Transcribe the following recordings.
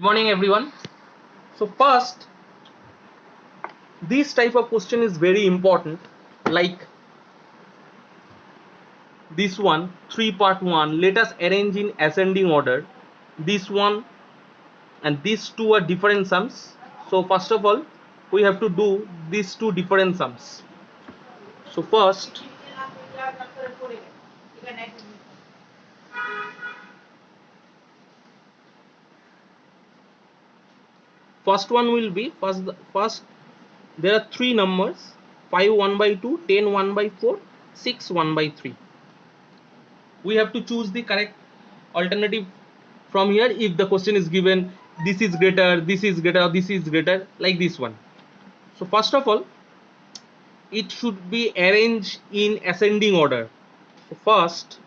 Good morning everyone. So first, this type of question is very important, like this one, 3 part 1. Let us arrange in ascending order. This one and these two are different sums. So first of all, we have to do these two different sums. So first one will be first there are three numbers: 5 1 by 2, 10 1 by 4, 6 1 by 3. We have to choose the correct alternative from here if the question is given this is greater, this is greater, or this is greater, like this one. So first of all, it should be arranged in ascending order. So first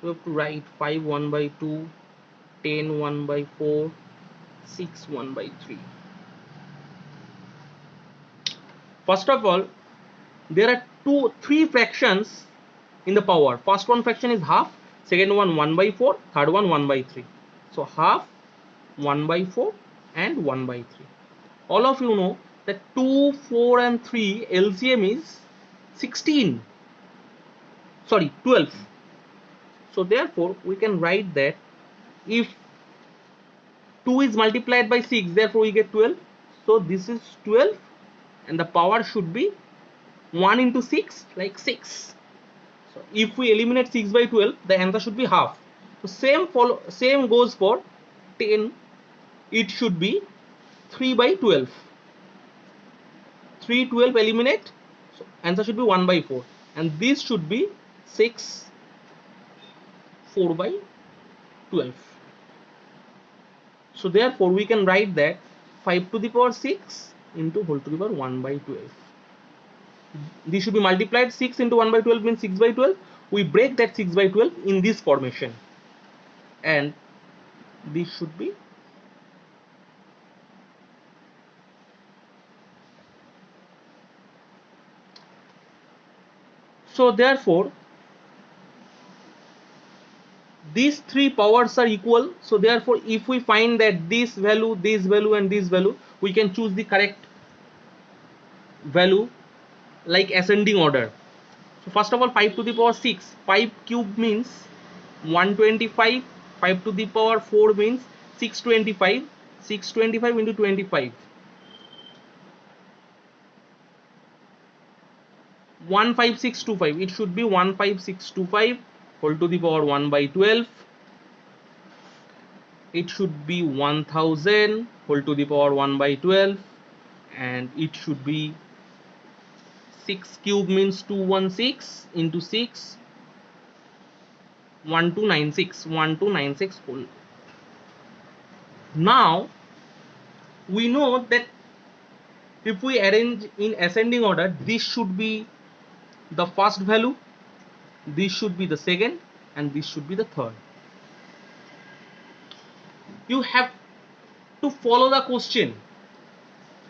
we have to write 5 1 by 2, 10 1 by 4, 6 1 by 3. First of all, there are three fractions in the power. First one fraction is half, second one 1 by 4, third one 1 by 3. So half, 1 by 4 and 1 by 3. All of you know that 2, 4 and 3 LCM is 16. Sorry, 12. So therefore we can write that if 2 is multiplied by 6, therefore we get 12. So this is 12 and the power should be 1 into 6, like 6. So if we eliminate 6 by 12, the answer should be half. So same goes for 10. It should be 3 by 12. 3 12 eliminate, so answer should be 1 by 4, and this should be 6 4 by 12. So therefore we can write that 5 to the power 6 into whole to the power 1 by 12. This should be multiplied. 6 into 1 by 12 means 6 by 12. We break that 6 by 12 in this formation, and this should be so therefore these three powers are equal. So therefore if we find that this value, this value and this value, we can choose the correct value like ascending order. So first of all, 5 to the power 6, 5 cube means 125. 5 to the power 4 means 625. 625 into 25, 15625. It should be 15625 whole to the power 1 by 12. It should be 1000 whole to the power 1 by 12, and it should be 6 cube means 216 into 6, 1296 whole. Now we know that if we arrange in ascending order, this should be the first value, this should be the second, and this should be the third. You have to follow the question.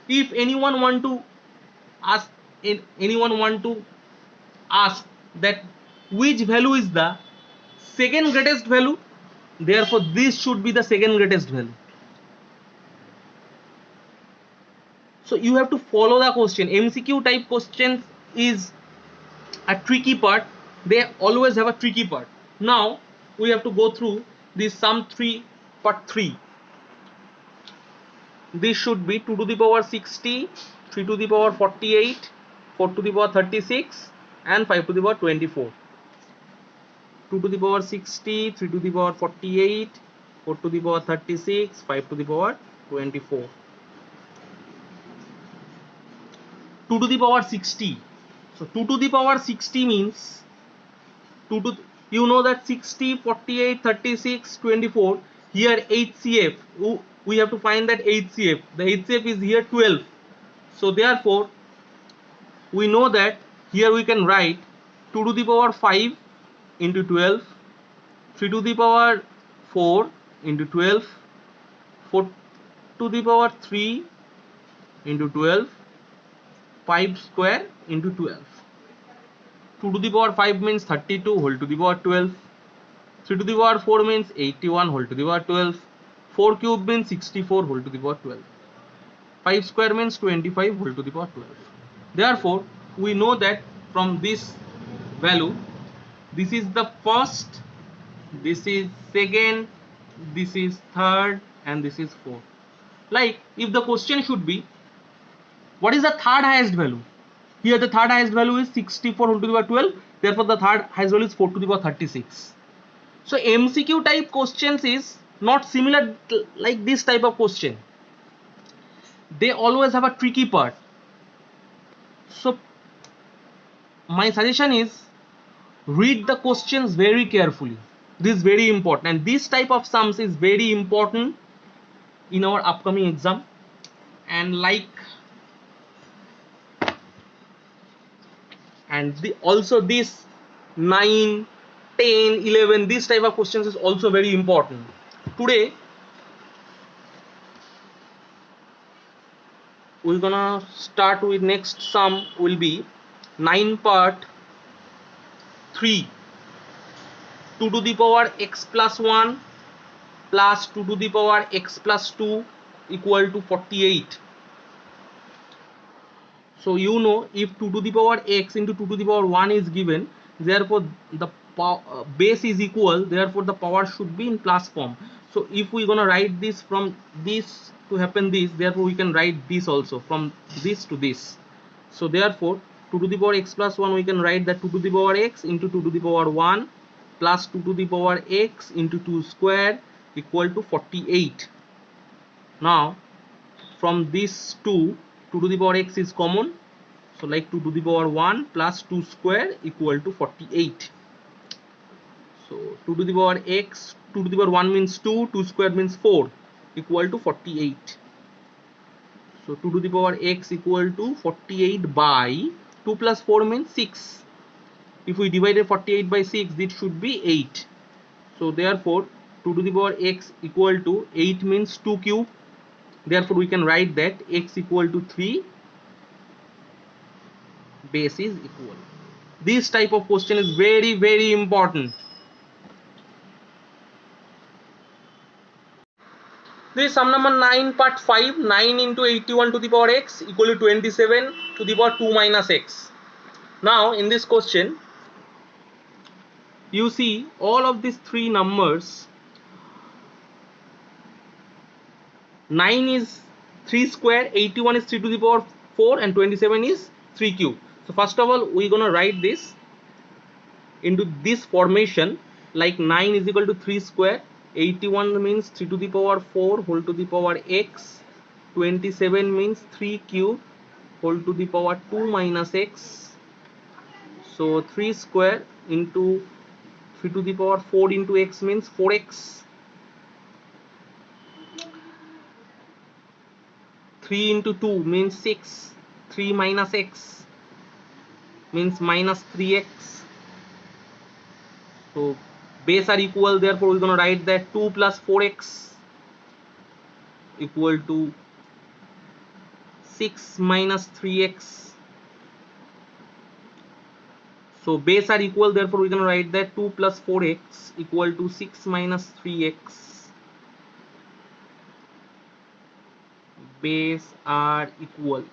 If anyone want to ask that which value is the second greatest value, therefore this should be the second greatest value. So you have to follow the question. MCQ type questions is a tricky part. They always have a tricky part. Now we have to go through this sum 3 part 3. This should be 2 to the power 60, 3 to the power 48, 4 to the power 36 and 5 to the power 24. 2 to the power 60, 3 to the power 48, 4 to the power 36, 5 to the power 24. 2 to the power 60. So 2 to the power 60 means 2 to, you know that 60, 48, 36, 24. Here HCF, we have to find that HCF. The HCF is here 12. So therefore we know that here we can write 2 to the power 5 into 12, 3 to the power 4 into 12, 4 to the power 3 into 12, 5 square into 12. 2 to the power 5 means 32 whole to the power 12. 3 to the power 4 means 81 whole to the power 12. 4 cube means 64 whole to the power 12. 5 square means 25 whole to the power 12. Therefore, we know that from this value, this is the first, this is second, this is third, and this is fourth. Like if the question should be, what is the third highest value? Here the third highest value is 64 whole to the power 12. Therefore, the third highest value is 4 to the power 36. So MCQ type questions is not similar like this type of question. They always have a tricky part. So my suggestion is read the questions very carefully. This is very important, and this type of sums is very important in our upcoming exam. And also this 9, 10, 11, this type of questions is also very important. Today we're gonna start with next sum will be 9 part 3, 2 to the power x plus 1 plus 2 to the power x plus 2 equal to 48. So you know, if 2 to the power x into 2 to the power 1 is given, therefore the base is equal, therefore the power should be in plus form. So if we're gonna write this from this to happen this, therefore we can write this also from this to this. So therefore 2 to the power x plus 1, we can write that 2 to the power x into 2 to the power 1 plus 2 to the power x into 2 square equal to 48. Now from this 2 to the power x is common, so like 2 to the power 1 plus 2 square equal to 48. So 2 to the power x, 2 to the power 1 means 2, 2 square means 4 equal to 48. So 2 to the power x equal to 48 by 2 plus 4 means 6. If we divided 48 by 6, it should be 8. So therefore 2 to the power x equal to 8 means 2 cube. Therefore we can write that x equal to 3, base is equal. This type of question is very, very important. This is sum number 9 part 5. 9 into 81 to the power x equal to 27 to the power 2 minus x. Now in this question, you see all of these three numbers. 9 is 3 square, 81 is 3 to the power 4, and 27 is 3 cube. So first of all, we're gonna write this into this formation, like 9 is equal to 3 square, 81 means 3 to the power 4 whole to the power x, 27 means 3 cube whole to the power 2 minus x. So 3 square into 3 to the power 4 into x means 4x. 3 into 2 means 6. 3 minus x means minus 3x. So base are equal, therefore we're going to write that 2 plus 4x equal to 6 minus 3x. So base are equal, therefore we're going to write that 2 plus 4x equal to 6 minus 3x. Base are equal.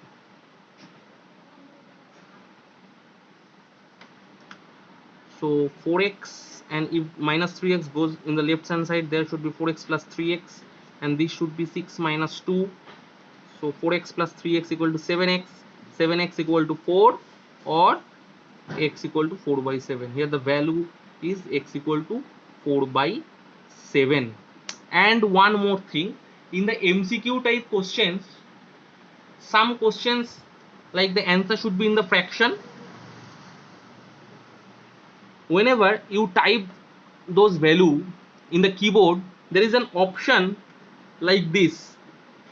So 4x, and if minus 3x goes in the left hand side, there should be 4x plus 3x, and this should be 6 minus 2. So 4x plus 3x equal to 7x, 7x equal to 4, or x equal to 4 by 7. Here the value is x equal to 4 by 7. And one more thing, in the MCQ type questions, some questions like the answer should be in the fraction. Whenever you type those value in the keyboard, there is an option like this.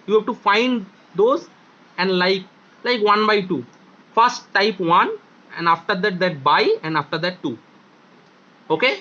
You have to find those, and like 1 by 2. First type 1, and after that by, and after that 2. Okay.